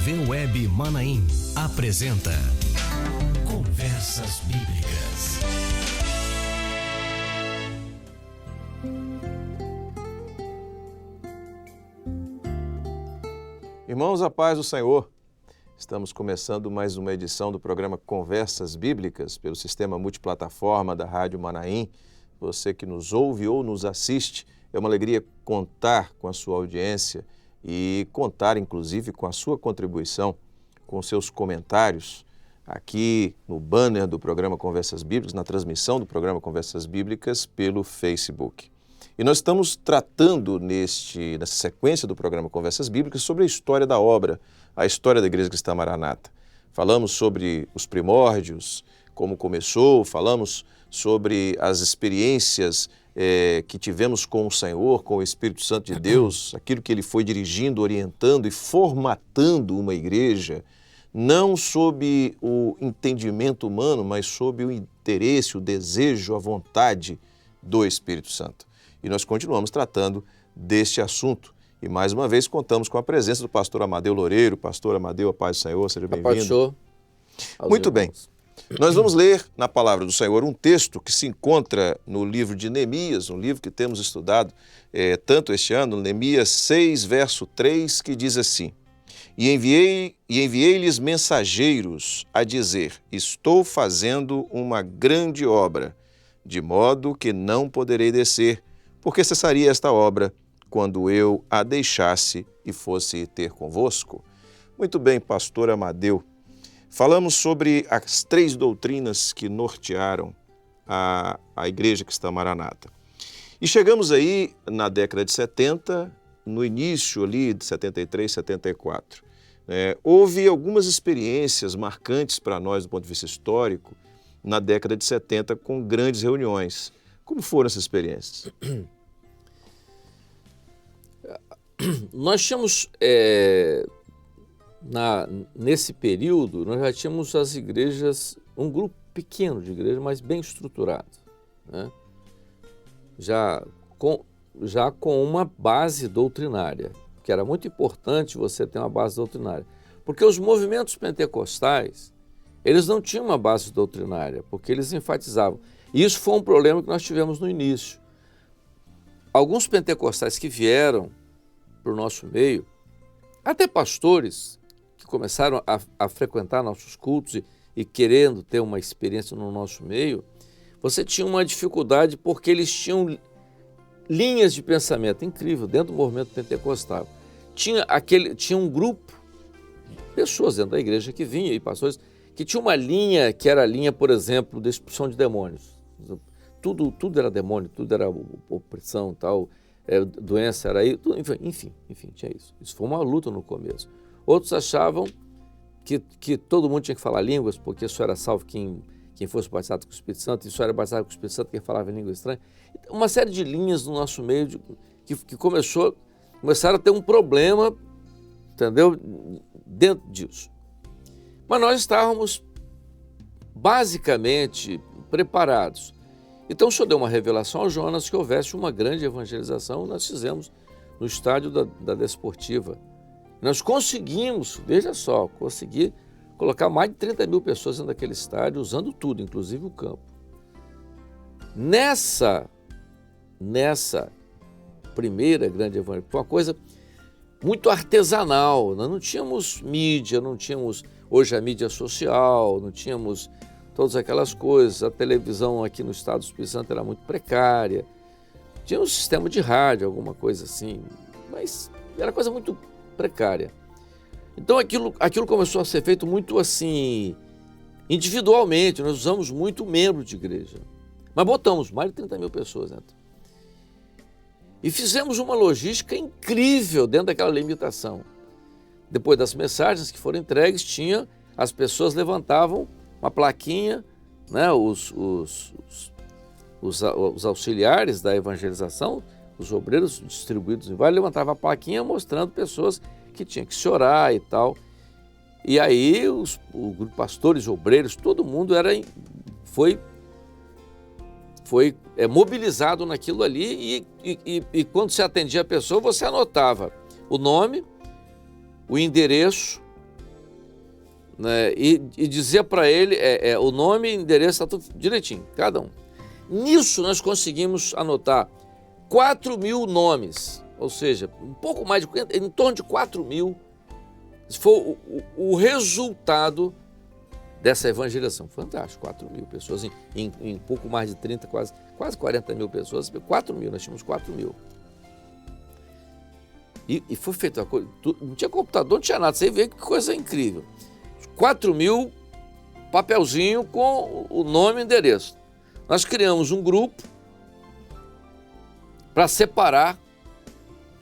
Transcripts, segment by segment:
TV Web Manaim apresenta Conversas Bíblicas. Irmãos, a paz do Senhor. Estamos começando mais uma edição do programa Conversas Bíblicas pelo sistema multiplataforma da Rádio Manaim. Você que nos ouve ou nos assiste, é uma alegria contar com a sua audiência e contar, inclusive, com a sua contribuição, com seus comentários aqui no banner do programa Conversas Bíblicas, na transmissão do programa Conversas Bíblicas pelo Facebook. E nós estamos tratando nessa sequência do programa Conversas Bíblicas sobre a história da obra, a história da Igreja Cristã Maranata. Falamos sobre os primórdios, como começou, falamos sobre as experiências que tivemos com o Senhor, com o Espírito Santo de Deus, aquilo que Ele foi dirigindo, orientando e formatando uma igreja, não sob o entendimento humano, mas sob o interesse, o desejo, a vontade do Espírito Santo. E nós continuamos tratando deste assunto. E mais uma vez contamos com a presença do pastor Amadeu Loureiro. Pastor Amadeu, a paz do Senhor, seja bem-vindo. A paz do Senhor. Muito bem. Nós vamos ler na Palavra do Senhor um texto que se encontra no livro de Neemias, um livro que temos estudado tanto este ano, Neemias 6, verso 3, que diz assim: E enviei-lhes mensageiros a dizer, estou fazendo uma grande obra, de modo que não poderei descer, porque cessaria esta obra quando eu a deixasse e fosse ter convosco. Muito bem, pastor Amadeu. Falamos sobre as 3 doutrinas que nortearam a Igreja Cristã Maranata. E chegamos aí na década de 70, no início ali de 73, 74. Houve algumas experiências marcantes para nós do ponto de vista histórico na década de 70 com grandes reuniões. Como foram essas experiências? Nós tínhamos, nesse período, nós já tínhamos as igrejas, um grupo pequeno de igrejas, mas bem estruturado, né? Já com uma base doutrinária, que era muito importante você ter uma base doutrinária, porque os movimentos pentecostais, eles não tinham uma base doutrinária, porque eles enfatizavam. E isso foi um problema que nós tivemos no início. Alguns pentecostais que vieram para o nosso meio, até pastores que começaram a frequentar nossos cultos e querendo ter uma experiência no nosso meio, você tinha uma dificuldade porque eles tinham linhas de pensamento incrível dentro do movimento pentecostal. Tinha um grupo, pessoas dentro da igreja que vinham, e pastores, que tinha uma linha que era a linha, por exemplo, da expulsão de demônios. Tudo era demônio, tudo era opressão, tal, doença era isso, enfim, tinha isso. Isso foi uma luta no começo. Outros achavam que todo mundo tinha que falar línguas, porque só era salvo quem fosse batizado com o Espírito Santo, e só era batizado com o Espírito Santo quem falava em língua estranha. Uma série de linhas no nosso meio que começaram a ter um problema, entendeu, dentro disso. Mas nós estávamos basicamente preparados. Então o Senhor deu uma revelação ao Jonas que houvesse uma grande evangelização, nós fizemos no estádio da Desportiva. Nós conseguimos, veja só, colocar mais de 30 mil pessoas dentro daquele estádio, usando tudo, inclusive o campo. Nessa primeira grande evangelização, foi uma coisa muito artesanal, nós não tínhamos mídia, não tínhamos hoje a mídia social, não tínhamos todas aquelas coisas, a televisão aqui no estado do Espírito Santo era muito precária, tinha um sistema de rádio, alguma coisa assim, mas era coisa muito precária. Então aquilo começou a ser feito muito assim, individualmente, nós usamos muito membro de igreja, mas botamos mais de 30 mil pessoas dentro. E fizemos uma logística incrível dentro daquela limitação. Depois das mensagens que foram entregues, as pessoas levantavam uma plaquinha, né? Os auxiliares da evangelização, os obreiros distribuídos em vários, levantavam a plaquinha mostrando pessoas que tinham que se orar e tal. E aí o grupo de pastores, obreiros, todo mundo foi mobilizado naquilo ali e quando você atendia a pessoa, você anotava o nome, o endereço né, e dizer para ele o nome e endereço, está tudo direitinho, cada um. Nisso nós conseguimos anotar 4.000 nomes, ou seja, um pouco mais de, em torno de 4.000. Foi o resultado dessa evangelização. Fantástico, 4.000 pessoas, em pouco mais de 30, quase 40.000 pessoas, 4.000, nós tínhamos 4.000. E foi feita uma coisa, não tinha computador, não tinha nada, você vê que coisa incrível. 4.000 papelzinho com o nome e endereço. Nós criamos um grupo para separar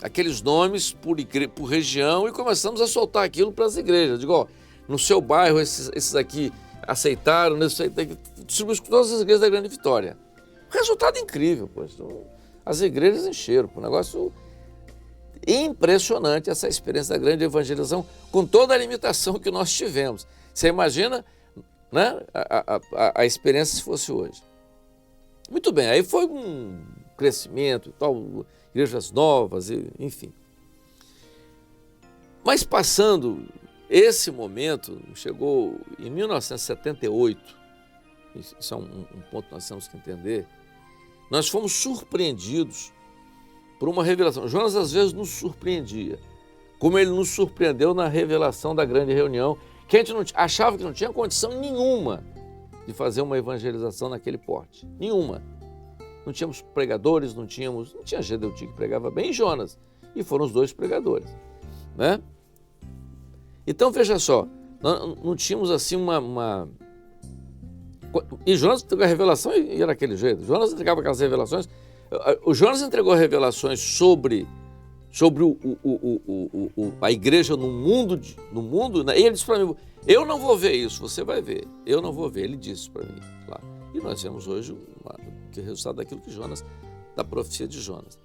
aqueles nomes por região e começamos a soltar aquilo para as igrejas. Digo, ó, no seu bairro esses aqui aceitaram, distribuímos com todas as igrejas da Grande Vitória. Resultado incrível, pois. As igrejas encheram, um negócio impressionante essa experiência da grande evangelização, com toda a limitação que nós tivemos. Você imagina, né, a experiência se fosse hoje. Muito bem, aí foi um crescimento e tal, igrejas novas, enfim. Mas passando esse momento, chegou em 1978, isso é um ponto que nós temos que entender, nós fomos surpreendidos por uma revelação. Jonas às vezes nos surpreendia, como ele nos surpreendeu na revelação da grande reunião, que a gente achava que não tinha condição nenhuma de fazer uma evangelização naquele porte. Nenhuma. Não tínhamos pregadores, não tinha Gedeuti que pregava bem, e Jonas. E foram os dois pregadores, né? Então, veja só, nós não tínhamos assim E Jonas entregou a revelação e era daquele jeito. Jonas entregava aquelas revelações. O Jonas entregou revelações sobre a igreja no mundo, né? E ele disse para mim, eu não vou ver isso, você vai ver. Eu não vou ver, ele disse para mim lá. E nós vemos hoje o resultado daquilo que Jonas, da profecia de Jonas.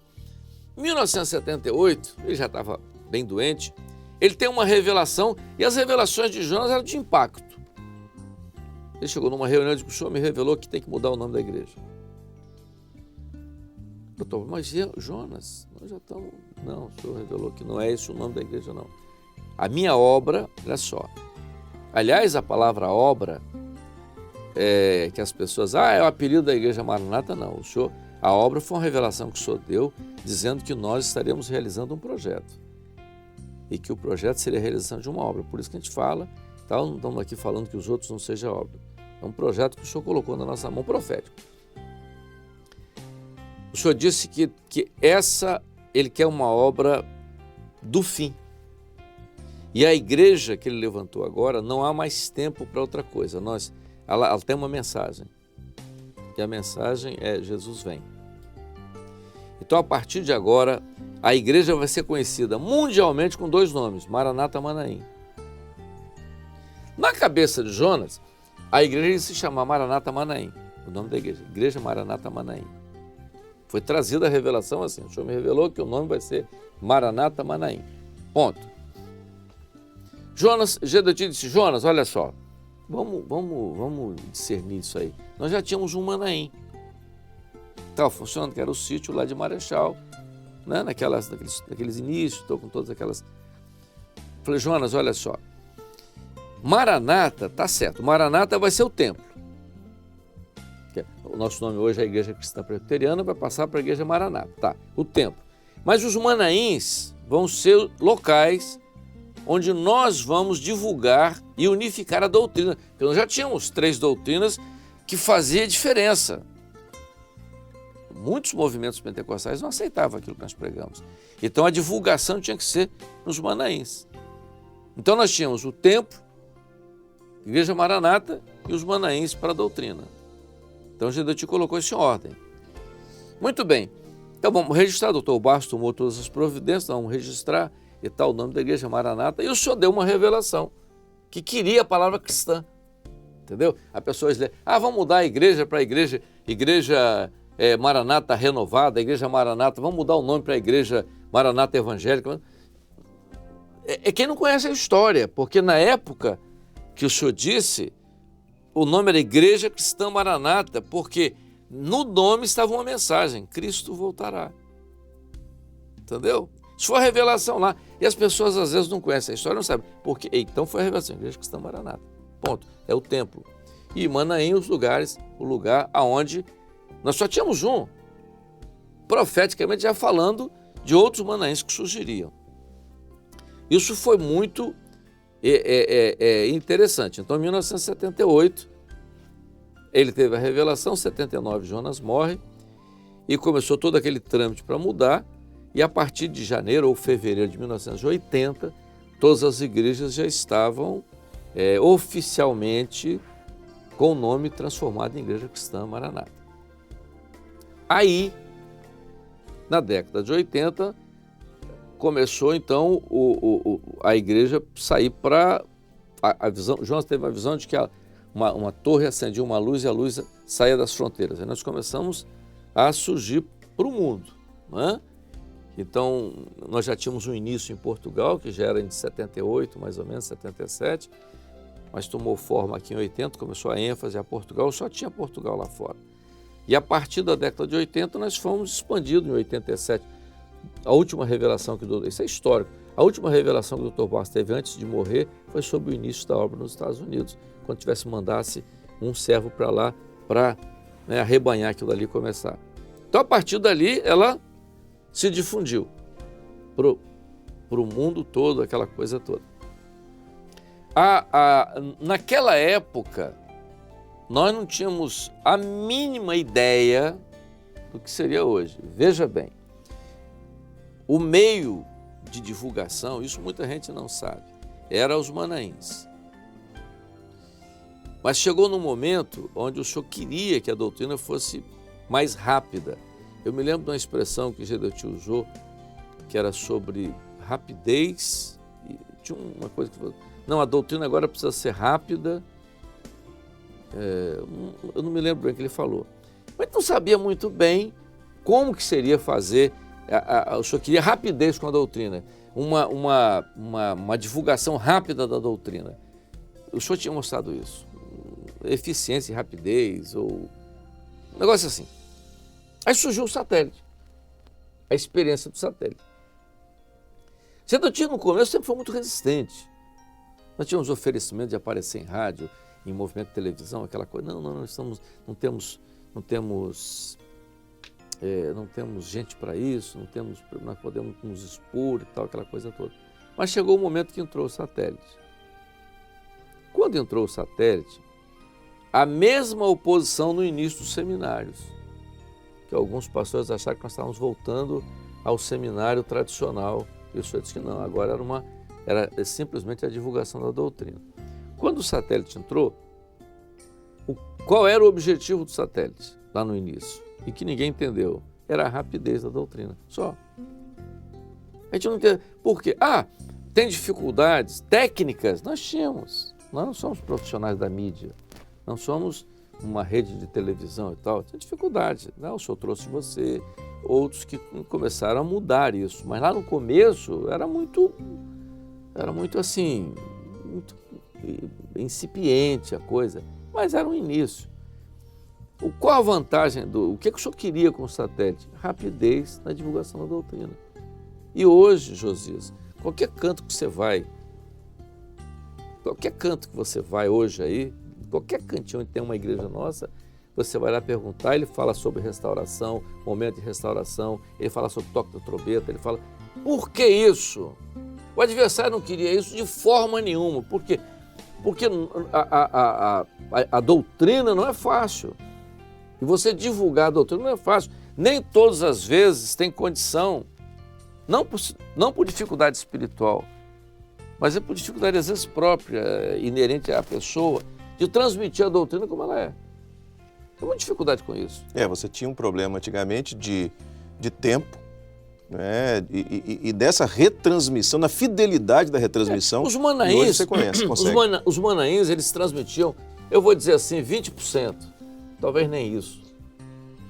Em 1978, ele já estava bem doente, ele tem uma revelação, e as revelações de Jonas eram de impacto. Ele chegou numa reunião e disse, o senhor me revelou que tem que mudar o nome da igreja. Eu estou, mas Jonas, nós já estamos... Não, o senhor revelou que não é esse o nome da igreja, não. A minha obra, olha só. Aliás, a palavra obra, que as pessoas... é o apelido da igreja Maranata, não. O senhor, a obra foi uma revelação que o senhor deu, dizendo que nós estaremos realizando um projeto. E que o projeto seria a realização de uma obra. Por isso que a gente fala, tá? Não estamos aqui falando que os outros não sejam obra. É um projeto que o senhor colocou na nossa mão, profético. O senhor disse que ele quer uma obra do fim. E a igreja que ele levantou agora, não há mais tempo para outra coisa. Ela tem uma mensagem. E a mensagem é Jesus vem. Então, a partir de agora, a igreja vai ser conhecida mundialmente com dois nomes, Maranata Manaim. Na cabeça de Jonas, a igreja se chama Maranata Manaim, o nome da igreja, Igreja Maranata Manaim. Foi trazida a revelação assim, o senhor me revelou que o nome vai ser Maranata Manaim. Ponto. Gedeuti disse, Jonas, olha só, vamos discernir isso aí. Nós já tínhamos um Manaim. Estava funcionando, que era o sítio lá de Marechal, né? naqueles inícios, estou com todas aquelas... Falei, Jonas, olha só, Maranata, tá certo, Maranata vai ser o templo. O nosso nome hoje é a Igreja Cristã Presbiteriana, vai passar para a Igreja Maranata, tá, o templo. Mas os Manaíns vão ser locais onde nós vamos divulgar e unificar a doutrina. Porque nós já tínhamos 3 doutrinas que faziam diferença. Muitos movimentos pentecostais não aceitavam aquilo que nós pregamos. Então a divulgação tinha que ser nos Manaíns. Então nós tínhamos o templo, Igreja Maranata e os Manaíns para a doutrina. Então o Gedeuti colocou isso em ordem. Muito bem. Então vamos registrar, o doutor Bastos tomou todas as providências, vamos registrar e tal, o nome da Igreja Maranata. E o senhor deu uma revelação, que queria a palavra cristã. Entendeu? A pessoa diz, vamos mudar a igreja para a igreja Maranata Renovada, a Igreja Maranata, vamos mudar o nome para a Igreja Maranata Evangélica. Quem não conhece a história, porque na época que o senhor disse, o nome era Igreja Cristã Maranata, porque no nome estava uma mensagem, Cristo voltará. Entendeu? Isso foi a revelação lá. E as pessoas às vezes não conhecem a história, não sabem. Porque, então foi a revelação, Igreja Cristã Maranata. Ponto. É o templo. E Manaim, o lugar aonde nós só tínhamos um. Profeticamente já falando de outros Manaíns que surgiriam. Isso foi muito interessante. Então, em 1978, ele teve a revelação, em 79 Jonas morre, e começou todo aquele trâmite para mudar, e a partir de janeiro ou fevereiro de 1980, todas as igrejas já estavam oficialmente com o nome transformado em Igreja Cristã Maranata. Aí, na década de 80, começou então a igreja sair para a visão. Jonas teve uma visão de que uma torre acendia uma luz e a luz saía das fronteiras. Aí nós começamos a surgir para o mundo, não é? Então, nós já tínhamos um início em Portugal, que já era em 78, mais ou menos, 77, mas tomou forma aqui em 80, começou a ênfase a Portugal, só tinha Portugal lá fora. E a partir da década de 80, nós fomos expandidos em 87. A última revelação que isso é histórico, a última revelação que o Dr. Barros teve antes de morrer foi sobre o início da obra nos Estados Unidos, quando mandasse um servo para lá para arrebanhar aquilo ali e começar. Então, a partir dali, ela se difundiu para o mundo todo, aquela coisa toda. Naquela época, nós não tínhamos a mínima ideia do que seria hoje. Veja bem, o meio de divulgação, isso muita gente não sabe, era os Manaíns. Mas chegou num momento onde o senhor queria que a doutrina fosse mais rápida. Eu me lembro de uma expressão que Gedeuti usou, que era sobre rapidez. E tinha uma coisa que falou, não, a doutrina agora precisa ser rápida. Eu não me lembro bem o que ele falou. Mas não sabia muito bem como que seria fazer. O senhor queria rapidez com a doutrina, uma divulgação rápida da doutrina. O senhor tinha mostrado isso. Eficiência e rapidez, ou um negócio assim. Aí surgiu o satélite, a experiência do satélite. Gedeuti no começo sempre foi muito resistente. Nós tínhamos oferecimento de aparecer em rádio, em movimento de televisão, aquela coisa. Não temos gente para isso, nós podemos nos expor e tal, aquela coisa toda. Mas chegou o momento que entrou o satélite. Quando entrou o satélite, a mesma oposição no início dos seminários, que alguns pastores acharam que nós estávamos voltando ao seminário tradicional. E o senhor disse que não, agora era simplesmente a divulgação da doutrina. Quando o satélite entrou, qual era o objetivo do satélite lá no início? E que ninguém entendeu. Era a rapidez da doutrina, só. A gente não entende. Por quê? Tem dificuldades técnicas? Nós tínhamos. Nós não somos profissionais da mídia. Não somos uma rede de televisão e tal. Tem dificuldade. O senhor trouxe você, outros que começaram a mudar isso. Mas lá no começo era muito assim, muito incipiente a coisa. Mas era um início. Qual a vantagem o que o senhor queria com o satélite? Rapidez na divulgação da doutrina. E hoje, Josias, qualquer canto que você vai hoje aí, qualquer cantinho onde tem uma igreja nossa, você vai lá perguntar, ele fala sobre restauração, momento de restauração, ele fala sobre toque da trombeta, ele fala, por que isso? O adversário não queria isso de forma nenhuma. Por quê? Porque a doutrina não é fácil. E você divulgar a doutrina não é fácil. Nem todas as vezes tem condição, não por dificuldade espiritual, mas é por dificuldade às vezes própria, inerente à pessoa, de transmitir a doutrina como ela é. Tem uma dificuldade com isso. Você tinha um problema antigamente de tempo, né? E dessa retransmissão, na fidelidade da retransmissão. Os Manaíns, hoje você consegue. Os Manaíns, eles transmitiam, eu vou dizer assim, 20%. Talvez nem isso.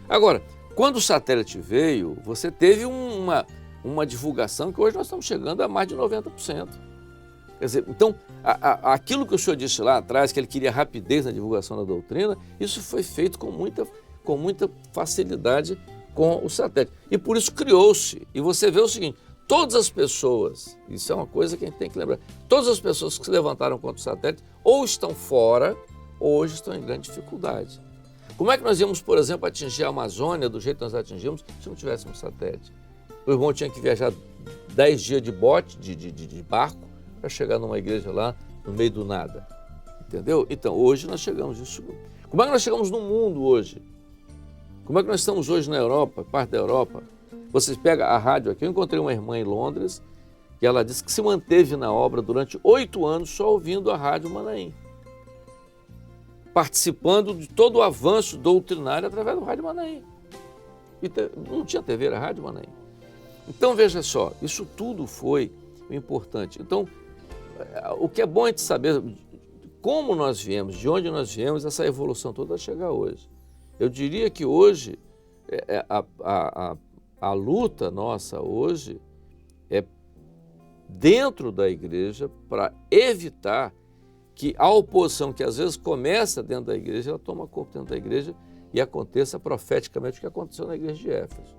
Agora, quando o satélite veio, você teve uma divulgação que hoje nós estamos chegando a mais de 90%. Quer dizer, então, aquilo que o senhor disse lá atrás, que ele queria rapidez na divulgação da doutrina, isso foi feito com muita facilidade com o satélite. E por isso criou-se. E você vê o seguinte, todas as pessoas, isso é uma coisa que a gente tem que lembrar, todas as pessoas que se levantaram contra o satélite ou estão fora ou hoje estão em grande dificuldade. Como é que nós íamos, por exemplo, atingir a Amazônia do jeito que nós atingimos se não tivéssemos satélite? O irmão tinha que viajar 10 dias de bote, de barco, para chegar numa igreja lá no meio do nada. Entendeu? Então, hoje nós chegamos nisso. Como é que nós chegamos no mundo hoje? Como é que nós estamos hoje na Europa, parte da Europa? Vocês pegam a rádio aqui, eu encontrei uma irmã em Londres, que ela disse que se manteve na obra durante 8 anos só ouvindo a Rádio Manaim, participando de todo o avanço doutrinário através do Rádio Manaim. E não tinha TV, era Rádio Manaim. Então, veja só, isso tudo foi importante. Então, o que é bom a gente saber como nós viemos, de onde nós viemos, essa evolução toda a chegar hoje. Eu diria que hoje, a luta nossa hoje é dentro da igreja para evitar que a oposição que às vezes começa dentro da igreja, ela toma corpo dentro da igreja e aconteça profeticamente o que aconteceu na igreja de Éfeso.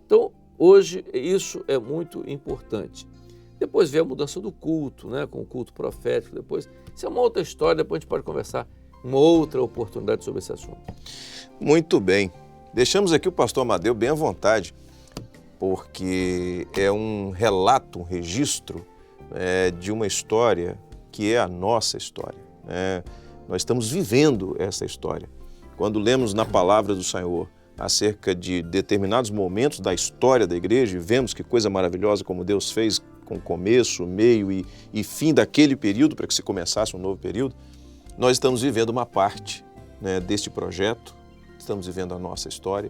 Então, hoje, isso é muito importante. Depois vem a mudança do culto, né, com o culto profético, depois. Isso é uma outra história, depois a gente pode conversar uma outra oportunidade sobre esse assunto. Muito bem. Deixamos aqui o pastor Amadeu bem à vontade, porque é um relato, um registro de uma história que é a nossa história. Nós estamos vivendo essa história. Quando lemos na palavra do Senhor acerca de determinados momentos da história da igreja e vemos que coisa maravilhosa como Deus fez com começo, meio e fim daquele período para que se começasse um novo período, nós estamos vivendo uma parte, né, deste projeto, estamos vivendo a nossa história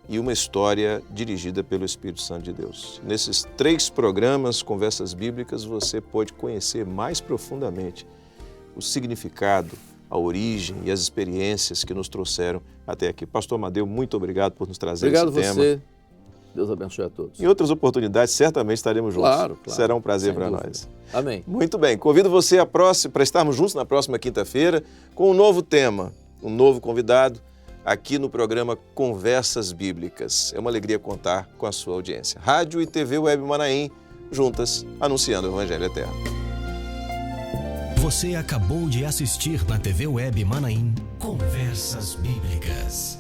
e uma história dirigida pelo Espírito Santo de Deus. Nesses 3 programas, Conversas Bíblicas, você pode conhecer mais profundamente o significado, a origem e as experiências que nos trouxeram até aqui. Pastor Amadeu, muito obrigado por nos trazer esse tema. Obrigado você. Deus abençoe a todos. Em outras oportunidades, certamente estaremos juntos. Claro. Será um prazer para nós. Amém. Muito bem. Convido você para estarmos juntos na próxima quinta-feira com um novo tema, um novo convidado aqui no programa Conversas Bíblicas. É uma alegria contar com a sua audiência. Rádio e TV Web Manaim, juntas, anunciando o Evangelho Eterno. Você acabou de assistir na TV Web Manaim Conversas Bíblicas.